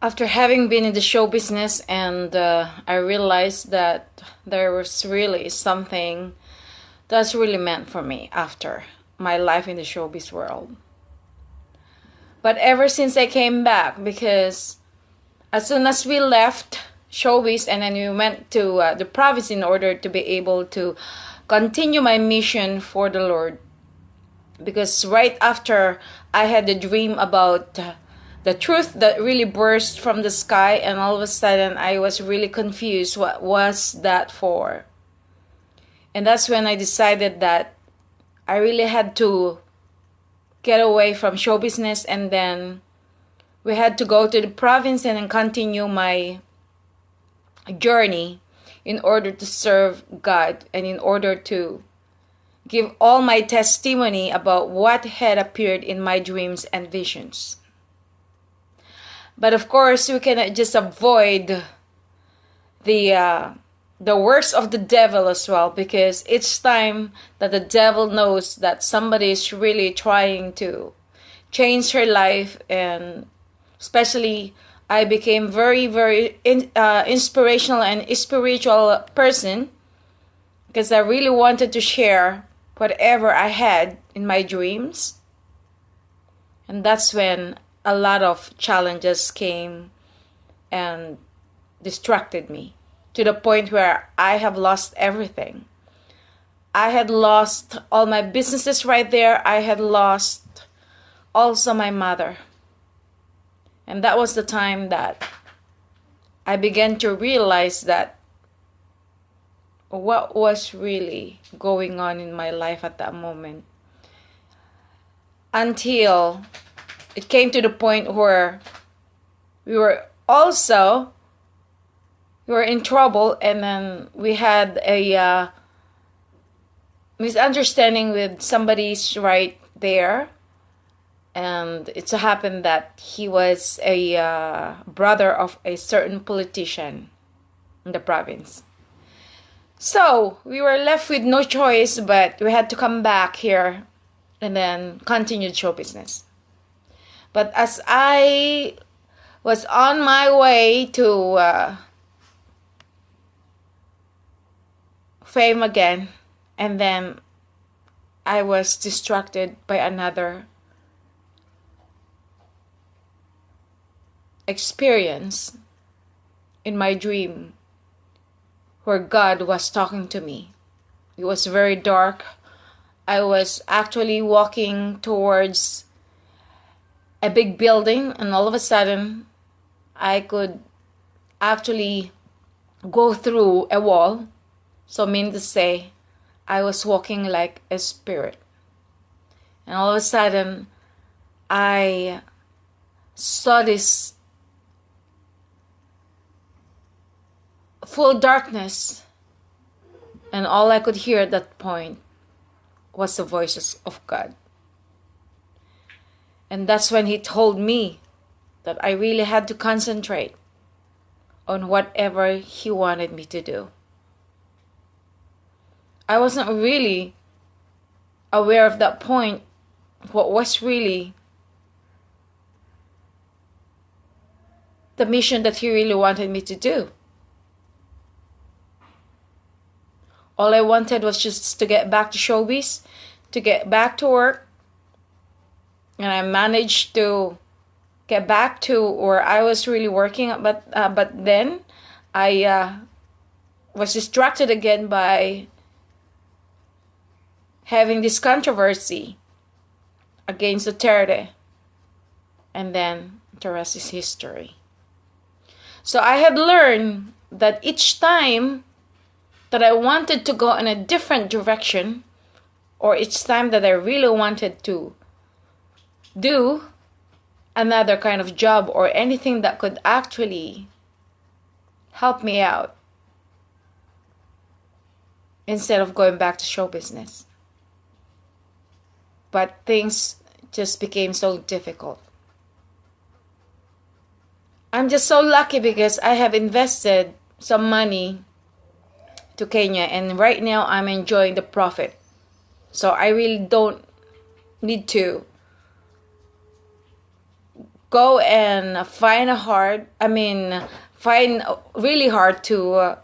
After having been in the show business, and I realized that there was really something that's really meant for me after my life in the showbiz world. But ever since I came back, because as soon as we left showbiz and then we went to the province in order to be able to continue my mission for the Lord, because right after I had the dream about the truth that really burst from the sky, and all of a sudden I was really confused. What was that for? And that's when I decided that I really had to get away from show business, and then we had to go to the province and then continue my journey in order to serve God and in order to give all my testimony about what had appeared in my dreams and visions. But of course, we cannot just avoid the works of the devil as well, because each time that the devil knows that somebody is really trying to change her life, and especially I became very, very inspirational and spiritual person, because I really wanted to share whatever I had in my dreams. And that's when a lot of challenges came and distracted me to the point where I have lost everything. I had lost all my businesses right there. I had lost also my mother. And that was the time that I began to realize that what was really going on in my life at that moment. Until it came to the point where we were in trouble, and then we had a misunderstanding with somebody's right there. And it so happened that he was a brother of a certain politician in the province. So we were left with no choice, but we had to come back here and then continue the show business. But as I was on my way to fame again, and then I was distracted by another experience in my dream where God was talking to me. It was very dark. I was actually walking towards a big building, and all of a sudden I could actually go through a wall. So meaning to say, I was walking like a spirit. And all of a sudden I saw this full darkness, and all I could hear at that point was the voices of God. And that's when He told me that I really had to concentrate on whatever He wanted me to do. I wasn't really aware of that point, what was really the mission that He really wanted me to do. All I wanted was just to get back to showbiz, to get back to work. And I managed to get back to where I was really working. But then I was distracted again by having this controversy against Duterte. And then the rest is history. So I had learned that each time that I wanted to go in a different direction, or each time that I really wanted to do another kind of job or anything that could actually help me out, instead of going back to show business. But things just became so difficult. I'm just so lucky because I have invested some money to Kenya, and right now I'm enjoying the profit. So I really don't need to go and find really hard to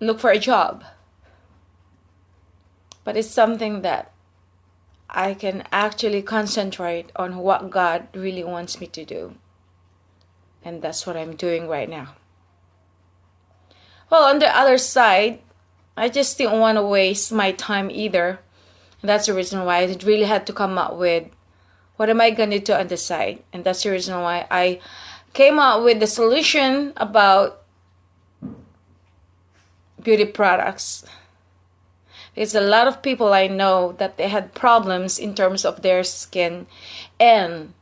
look for a job. But it's something that I can actually concentrate on what God really wants me to do. And that's what I'm doing right now. Well, on the other side, I just didn't want to waste my time either. And that's the reason why I really had to come up with what am I going to do on the side. And that's the reason why I came up with the solution about beauty products. There's a lot of people I know that they had problems in terms of their skin, and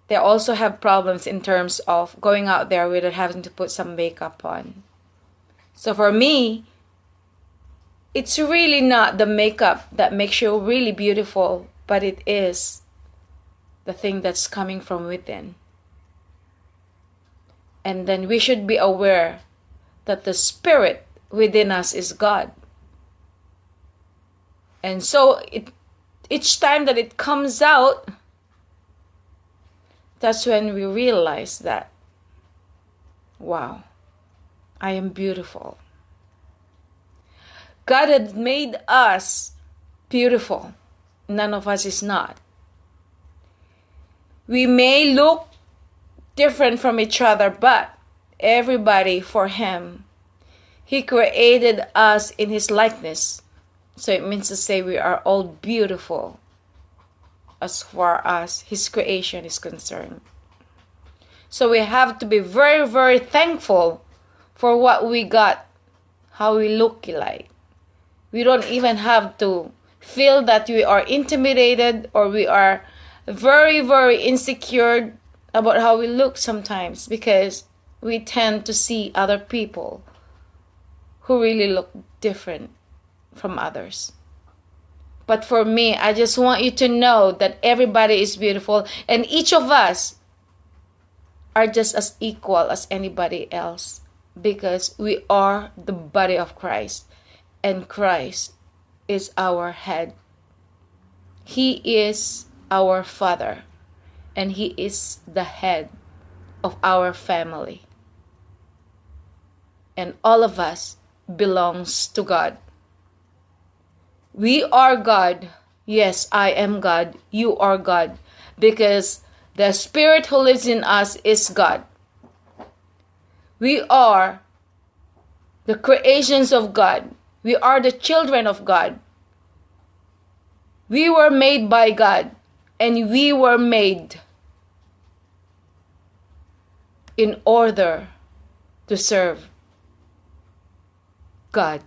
they also have problems in terms of going out there without having to put some makeup on. So for me, it's really not the makeup that makes you really beautiful, but it is the thing that's coming from within. And then we should be aware that the spirit within us is God. And so each time that it comes out, that's when we realize that, wow, I am beautiful. God had made us beautiful. None of us is not. We may look different from each other, but everybody for Him, He created us in His likeness. So it means to say we are all beautiful as far as His creation is concerned. So we have to be very, very thankful for what we got, how we look like. We don't even have to feel that we are intimidated or we are very, very insecure about how we look sometimes, because we tend to see other people who really look different from others. But for me, I just want you to know that everybody is beautiful, and each of us are just as equal as anybody else, because we are the body of Christ, and Christ is our head. He is our Father, and He is the head of our family. And all of us belongs to God. We are God. Yes, I am God. You are God. Because the Spirit who lives in us is God. We are the creations of God. We are the children of God. We were made by God, and we were made in order to serve God.